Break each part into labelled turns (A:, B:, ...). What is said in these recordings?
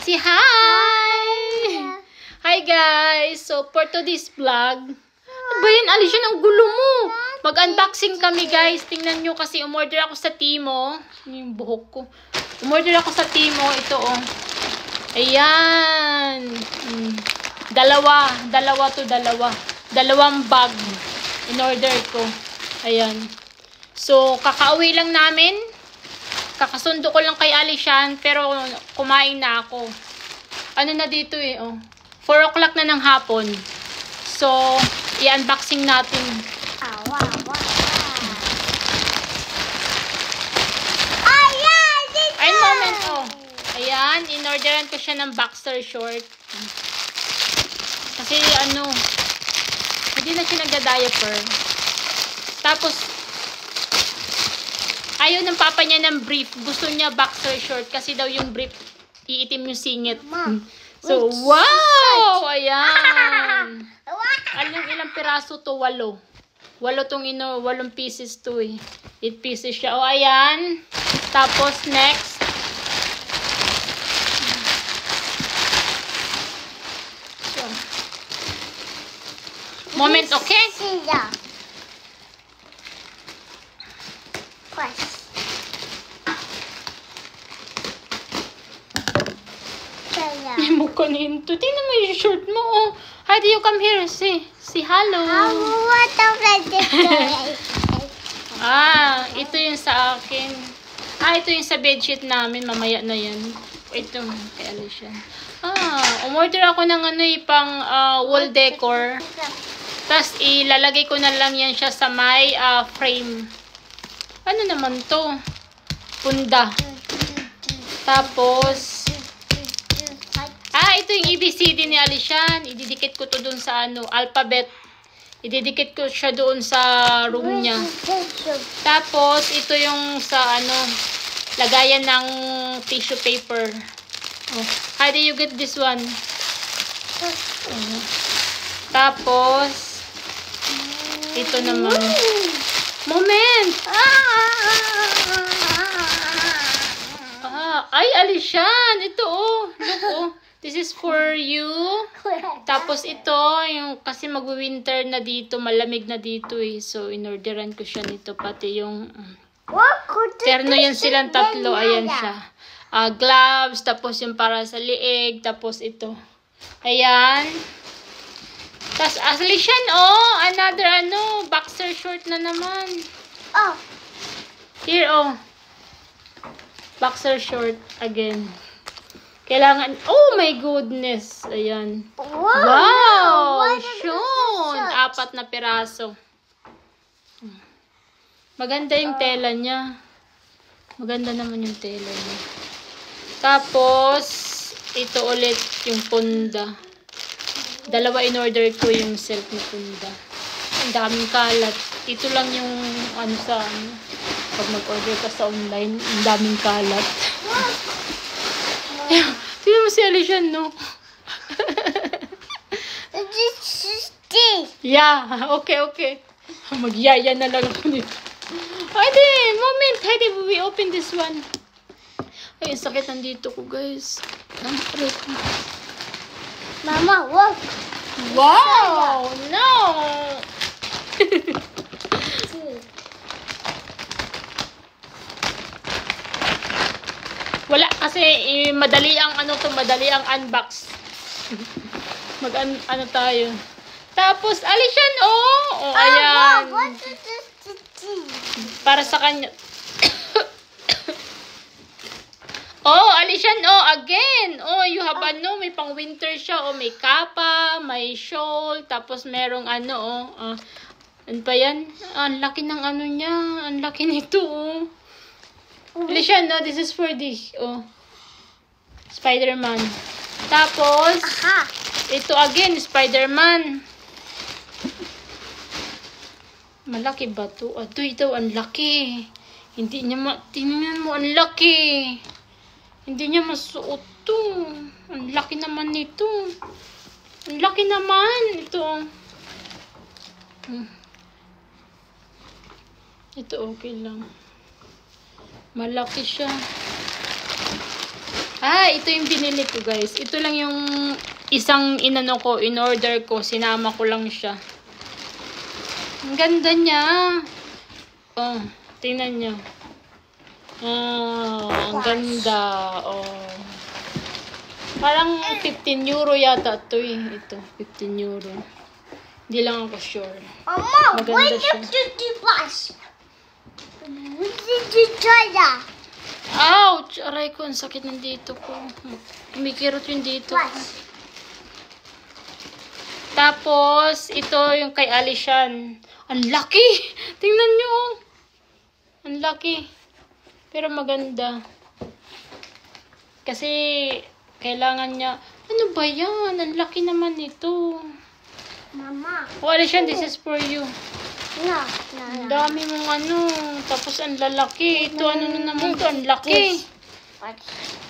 A: Si hi! Hi guys! So for today's vlog, ano ba yan? Alicia, ang gulo mo! Mag-unboxing kami guys. Tingnan nyo kasi umorder ako sa Timo. Yung buhok ko. Umorder ako sa Timo. Ito oh. Ayan. Dalawang bag. In-order ko. Ayan. So, kakauwi lang namin. Kakasundo ko lang kay Alishan, pero kumain na ako. Ano na dito eh, oh. 4 o'clock na ng hapon. So, i-unboxing natin. Ay, moment, oh. Ayan, in-orderan ko siya ng boxer short. Kasi, ano, hindi na siya nagda-diaper. Tapos, ayaw ng papa niya ng brief. Gusto niya boxer short kasi daw yung brief iitim yung singit. So, wow! Ayan. Alam ilang piraso to? 8. 8 pieces to eh. 8 pieces siya. O, ayan. Tapos, next. So. Moment, okay? May mukha nito. Tingnan mo yung short mo. Oh. How do you come here? Say hello. Ito yung sa akin. Ito yung sa bedsheet namin. Mamaya na yan. Ito, kay Alicia. Umorder ako ng pang wall decor. Tapos, ilalagay ko na lang yan siya sa may frame. Ano naman to? Punda. Tapos, ito yung ABCD ni Alishan. Ididikit ko to dun sa alphabet. Ididikit ko siya doon sa room niya. Tapos, ito yung sa lagayan ng tissue paper. How do you get this one? Tapos, ito naman. Moment! Ay, Alishan! Ito Look This is for you. Tapos ito, yung kasi mag-winter na dito, malamig na dito eh. So, inorderan ko siya nito. Pati yung terno yan silang tatlo. Ayan siya. Gloves, tapos yung para sa liig, tapos ito. Ayan. Tapos, Alishan, another boxer short na naman. Here, boxer short again. Kailangan, oh my goodness. Ayan. Wow! Sean! 4 na piraso. Maganda yung tela niya. Maganda naman yung tela niya. Tapos, ito ulit yung punda. 2 in-order ko yung self na punda. Ang daming kalat. Ito lang yung pag mag-order ka sa online, ang daming kalat. Tignan mo si Alishan, no? Yeah, okay. Magyaya na lang ako nito. Heidi, moment. Heidi, we open this one. Ay, sakit nandito ko, guys.
B: Mama, look.
A: Wow! No! Wala kasi madali ang madali ang unbox. Tayo. Tapos Alishan, ayan. Para sa kanya. Alishan, again. You have may pang winter siya, may kapa, may shawl, tapos merong ano pa yan? Ang laki ng niya, ang laki nito, Alishan, this is for this. Spider-Man. Tapos, ito again, Spider-Man. Malaki ba to? Ito, ang laki. Hindi niya tingnan mo, ang laki. Hindi niya masuot to. Ang laki naman nito. Ang laki naman. Ito. Ito, okay lang. Malaki siya. Ito yung binili ko, guys. Ito lang yung isang inano ko, in-order ko. Sinama ko lang siya. Ang ganda niya. Oh, tingnan nyo. Oh, ang ganda. Oh. Parang 15 euro yata ito eh. Ito, 15 euro. Hindi lang ako sure.
B: Mama, why
A: Maganda siya.
B: did you blush? When did you try that?
A: Ouch! Aray ko, ang sakit ng dito ko. Kumikirot yung dito ko.
B: Blush.
A: Tapos, ito yung kay Alishan. Ang laki! Tingnan nyo. Ang laki. Pero maganda. Kasi, kailangan niya, ano ba yan? Ang laki naman ito.
B: Mama.
A: Oh, Alishan, this is for you.
B: No.
A: Ang dami mong ano. Tapos, ang lalaki. Ito, ano na naman to? Ang laki.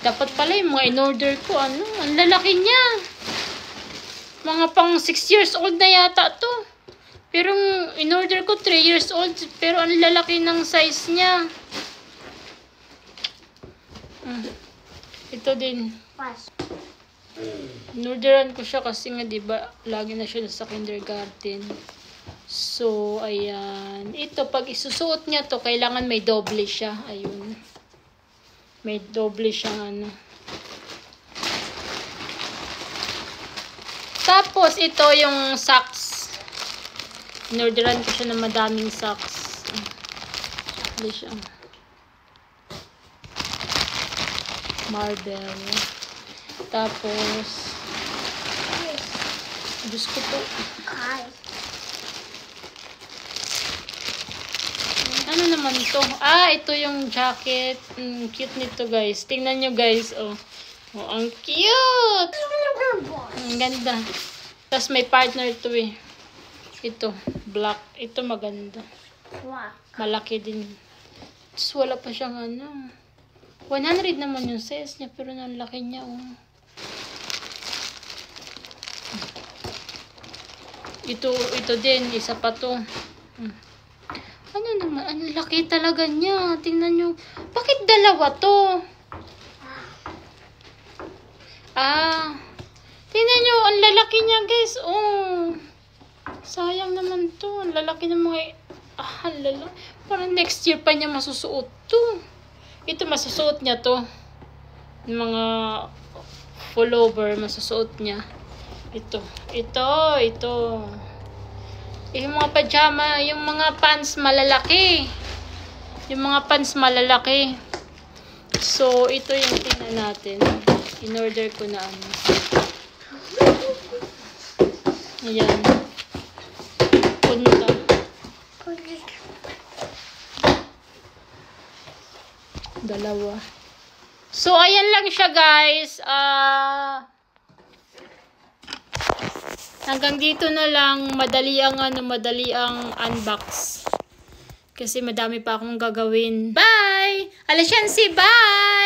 A: Dapat pala yung mga in-order ko, ano, ang lalaki niya. Mga pang 6 years old na yata to. Pero in-order ko 3 years old, pero ang lalaki ng size niya. Ito din.
B: Blush.
A: In-orderan ko siya kasi nga, diba, lagi na siya sa kindergarten. So, ayan. Ito, pag isusuot niya to, kailangan may doble siya. Ayun. May doble siyang ano. Tapos, ito yung socks. In-orderan ko siya ng madaming socks. Hindi siya. Marble. Tapos, Diyos ko po. Ano naman to? Ito yung jacket. Cute nito, guys. Tingnan nyo, guys. Oh, ang cute! Ang ganda. Tapos may partner to eh. Ito, black. Ito maganda. Malaki din. Tapos wala pa siyang ano. 100 naman yung size niya, pero ang laki niya, oh. Ito din, isa pa to. Ano naman, ang laki talaga niya. Tingnan nyo. Bakit dalawa to? Tingnan nyo, ang lalaki niya, guys. Oh. Sayang naman to. Ang lalaki ng mga... lalaki. Parang next year pa niya masusuot to. Ito, masusuot niya to. Yung mga pullover, masusuot niya. Ito. Yung mga pajama, yung mga pants malalaki. Yung mga pants malalaki. So, ito yung tingnan natin. In-order ko na ano. Ayan. Punta. Dalawa. So, ayan lang siya, guys. Hanggang dito na lang. Madali ang unbox. Kasi madami pa akong gagawin. Bye! Alishan, bye!